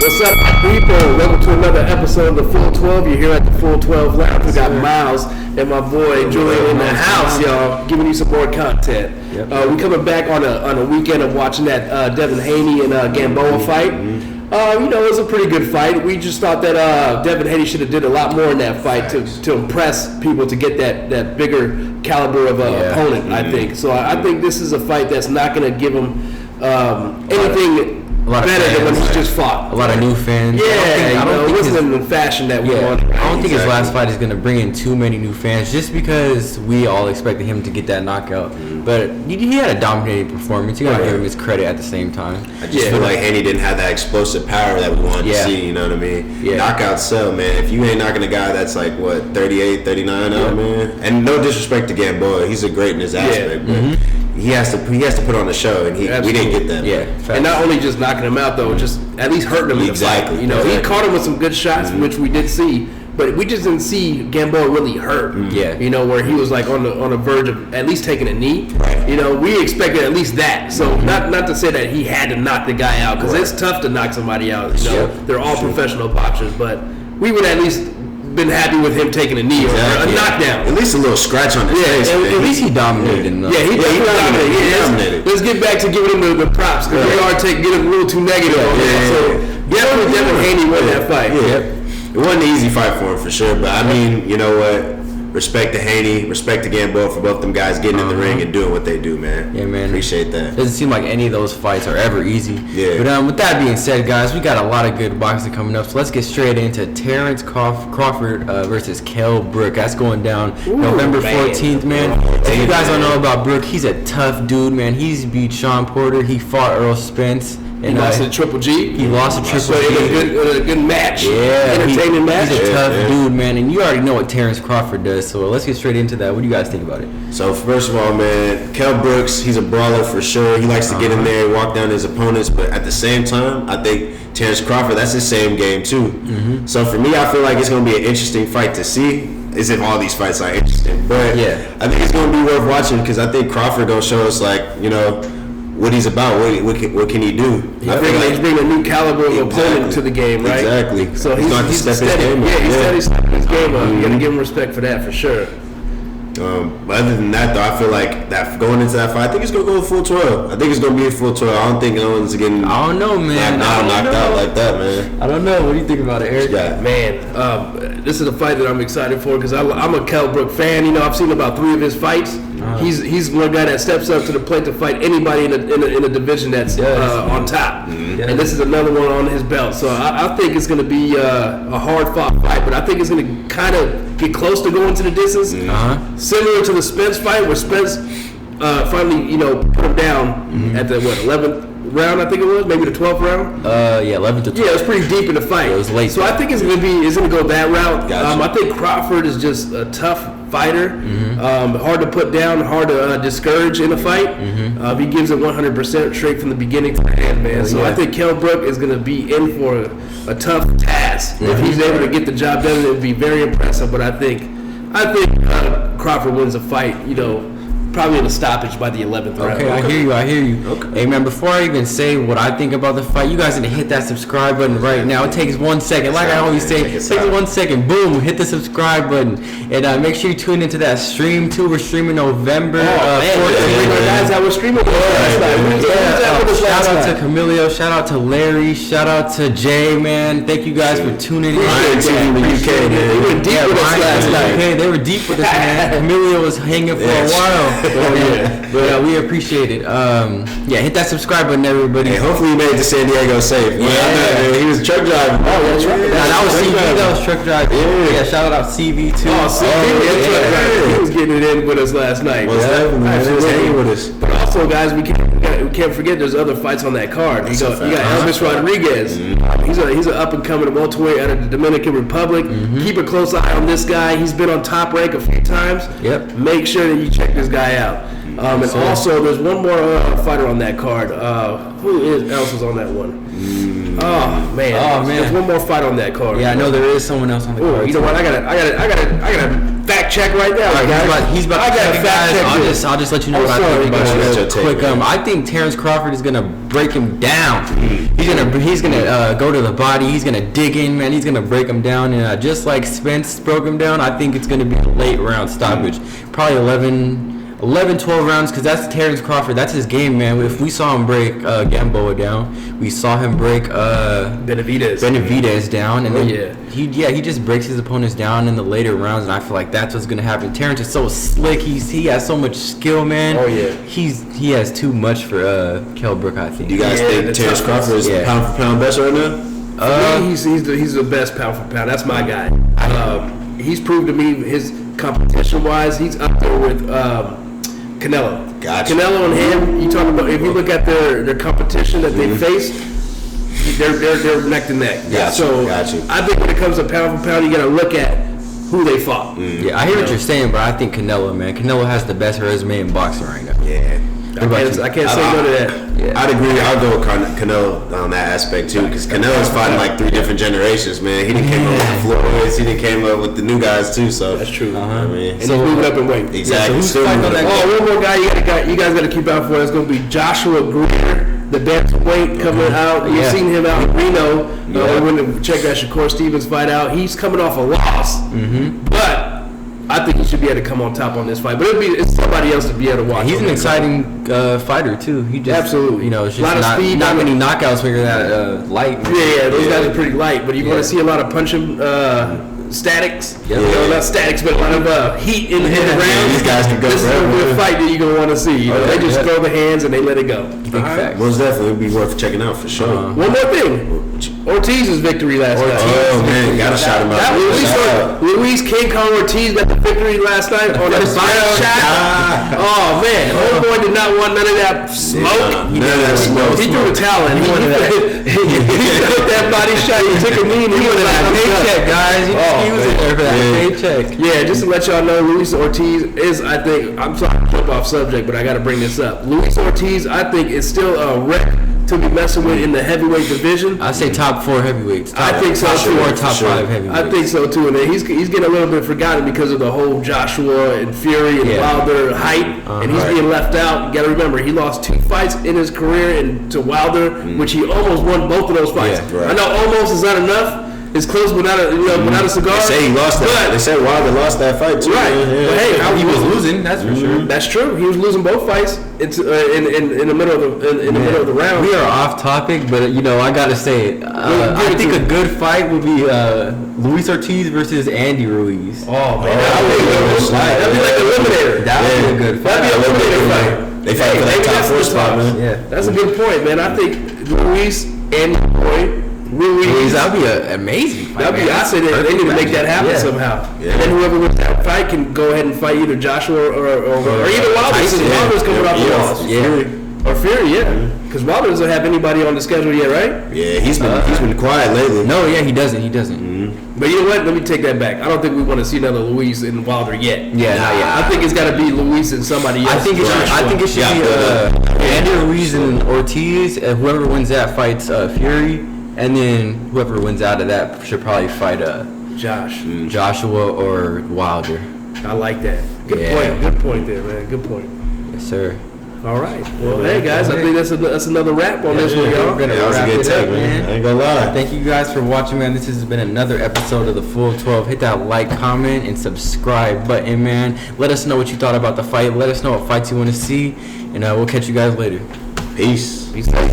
What's up, people? Welcome to another episode of the Full 12. You're here at the Full 12 Lounge. We got Miles and my boy Julian in the house, y'all, giving you some more content. We coming back on a weekend of watching that Devin Haney and Gamboa fight. It was a pretty good fight. We just thought that Devin Haney should have did a lot more in that fight to impress people, to get that bigger caliber of opponent, I think. So I think this is a fight that's not going to give him anything better than when he just fought. A lot of new fans. Yeah, it wasn't in the fashion that we wanted. I don't think his last fight is going to bring in too many new fans, just because we all expected him to get that knockout. But he had a dominating performance. You got to give him his credit at the same time. I just feel like Haney didn't have that explosive power that we wanted to see, you know what I mean? Knockout sell, man. If you ain't knocking a guy that's like, 38, 39 out, man. And no disrespect to Gamboa. He's a great in his aspect, but he has to put on a show, and we didn't get that. And not only just knocking him out, though, just at least hurting him in the fight. He caught him with some good shots, which we did see, but we just didn't see Gamboa really hurt. Where he was like on the verge of at least taking a knee. We expected at least that. So not to say that he had to knock the guy out, because it's tough to knock somebody out. They're all professional boxers, but we would at least been happy with him taking a knee or a knockdown. At least a little scratch on his face. At least he dominated. He dominated. Let's get back to giving him the props, because we are getting a little too negative on that. So definitely Devin Haney won that fight. It wasn't an easy fight for him, for sure. But I mean, you know what? Respect to Haney, respect to Gamboa for both them guys getting in the ring and doing what they do, man. Yeah, man. Appreciate that. Doesn't seem like any of those fights are ever easy. Yeah. But with that being said, guys, we got a lot of good boxing coming up. So let's get straight into Terence Crawford versus Kell Brook. That's going down November 14th, man. If you guys don't know about Brook, he's a tough dude, man. He's beat Sean Porter. He fought Earl Spence. He lost a Triple G. He lost a Triple G. In a good match. Entertaining match. He's a tough dude, man. And you already know what Terence Crawford does. So let's get straight into that. What do you guys think about it? So first of all, man, Kell Brooks, he's a brawler for sure. He likes to get in there and walk down his opponents. But at the same time, I think Terence Crawford, that's his same game too. So for me, I feel like it's going to be an interesting fight to see. As if all these fights are interesting. But I think it's going to be worth watching, because I think Crawford going to show us, what he's about, what can he do? I think he's bringing a new caliber of opponent to the game, right? Exactly. So he's steady. He's stepping his game up. You got to give him respect for that, for sure. But other than that, though, I feel like that going into that fight, I think it's gonna go full 12. I think it's gonna be a full 12. I don't think no one's getting. I don't know, man. knocked out like that, man. I don't know. What do you think about it, Eric? Man, this is a fight that I'm excited for, because I'm a Kell Brook fan. I've seen about 3 of his fights. He's one guy that steps up to the plate to fight anybody in a division that's on top. And this is another one on his belt. So I think it's going to be a hard-fought fight, but I think it's going to kind of get close to going to the distance. Similar to the Spence fight, where Spence finally, put him down at the 11th round, I think it was, maybe the 12th round. 11th to 12th. Yeah, it was pretty deep in the fight. It was late. So I think it's gonna go that route. I think Crawford is just a tough fighter, hard to put down, hard to discourage in a fight. He gives it 100% straight from the beginning to the end, man. I think Kell Brook is gonna be in for a tough task. If he's able to get the job done, it would be very impressive. But I think Crawford wins a fight, probably in a stoppage by the 11th round. Okay, I hear you. Okay. Hey, man, before I even say what I think about the fight, you guys need to hit that subscribe button right now. It takes 1 second. Like I always say, it takes 1 second. Boom, hit the subscribe button. And make sure you tune into that stream, too. We're streaming November 14th. Guys, I was streaming last night. Shout out to Camilio. Shout out to Larry. Shout out to Jay, man. Thank you guys for tuning in. They were deep with us last night. They were deep with us, man. Camilio was hanging for a while. But we appreciate it. Hit that subscribe button, everybody. Hey, hopefully you made it to San Diego safe. He was truck driving. That was CV. That was truck driving. Yeah, shout out CV too. He was getting it in with us last night. But also, guys, we can't forget there's other fights on that card. You got Elvis Rodriguez. He's an up and coming welterweight out of the Dominican Republic. Keep a close eye on this guy. He's been on Top Rank a few times. Make sure that you check this guy out. And also, there's one more fighter on that card. Who else is on that one? Oh man. There's one more fight on that card. Yeah, I know there is someone else on the card. You know what? I gotta fact check right now. He's about to fact check. I'll just let you know what I think about it. Quick, I think Terence Crawford is gonna break him down. He's gonna go to the body. He's gonna dig in, man. He's gonna break him down, and just like Spence broke him down, I think it's gonna be a late round stoppage. Probably 11, 12 rounds, because that's Terence Crawford. That's his game, man. If we saw him break Gamboa down, we saw him break Benavidez down, and then he just breaks his opponents down in the later rounds, and I feel like that's what's gonna happen. Terence is so slick. He has so much skill, man. Oh yeah. He has too much for Kell Brook, I think. Do you guys think Terence Crawford is pound for pound best right now? He's the best pound for pound. That's my guy. He's proved to me his competition wise, he's up there with Canelo. Gotcha. Canelo and him, you talk about, if you look at their competition that they face, they're neck to neck. Gotcha. I think when it comes to pound for pound, you gotta look at who they fought. Yeah, I hear what you're saying, but I think Canelo, man. Canelo has the best resume in boxing right now. Yeah. I can't say no to that. Yeah. I'd agree. I'll go with Canelo on that aspect too, because Canelo's fighting like 3 different generations, man. He done came up with the Floyds, he done came up with the new guys too. So that's true. I mean, and he's moving up in weight. Exactly. So one more guy you guys got to keep out for. It's going to be Joshua Greer, the bantamweight coming out. You've seen him out in Reno. We went to check that Shakur Stevens fight out. He's coming off a loss, but I think he should be able to come on top on this fight, but it's somebody else to be able to watch. He's an exciting fighter too. He just absolutely, it's just a lot of speed, not many knockouts when you're that light. Yeah, those guys are pretty light, but you're going to see a lot of punching statics. Not statics, but a lot of heat in the round. These guys can go. This is going to be a fight that you're going to want to see. They just throw the hands and they let it go. Big fact. Most definitely be worth checking out for sure. One more thing. Ortiz's victory last night. Oh man, gotta shout him out. Luis King Kong Ortiz got the victory last night on a body shot. Oh man, homeboy did not want none of that smoke. None of that smoke. He threw the towel in. He took that body shot. He took a knee and he was like, paycheck, guys. He was in there for that paycheck. Yeah, just to let y'all know, Luis Ortiz is, I think, I'm sorry to jump off subject, but I got to bring this up. Luis Ortiz, I think, is still a wreck to be messing with in the heavyweight division. I say top 4 heavyweights. I think so too. Or top 5 heavyweights. I think so too. And then he's getting a little bit forgotten because of the whole Joshua and Fury and Wilder hype, and he's being left out. You got to remember, he lost 2 fights in his career to Wilder, which he almost won both of those fights. Yeah, right. I know almost is not enough. It's close without a cigar. They say he lost that. They said Wilder lost that fight too. Right. But hey, he was losing. That's for sure. That's true. He was losing both fights. It's in the middle of the round. We are off topic, but I gotta say, I think a good fight would be Luis Ortiz versus Andy Ruiz. Oh man, that'd be like eliminator. That would be a good fight. That'd be an eliminator fight. They fight for that top 4 spot, man. Yeah, that's a good point, man. I think Ruiz and Ruiz, that'd be an amazing fight. I say they need to make that happen somehow. Yeah. And then whoever wins that fight can go ahead and fight either Joshua or either Wilder. Wilder's coming off the loss. Yeah. Or Fury, because Wilder doesn't have anybody on the schedule yet, right? Yeah, he's been quiet lately. No, he doesn't. But you know what? Let me take that back. I don't think we want to see another Luis and Wilder yet. Yeah, not yet. I think it's got to be Luis and somebody else. I think it should be Andy Ruiz and Ortiz. Whoever wins that fights Fury, and then whoever wins out of that should probably fight Joshua or Wilder. I like that. Good point there, man. Good point. Yes, sir. All right. Well, hey guys, I think that's another wrap on this one, y'all. We're gonna wrap it up, man. I ain't gonna lie. Thank you guys for watching, man. This has been another episode of the Full 12. Hit that like, comment, and subscribe button, man. Let us know what you thought about the fight. Let us know what fights you want to see, and we'll catch you guys later. Peace. Peace out.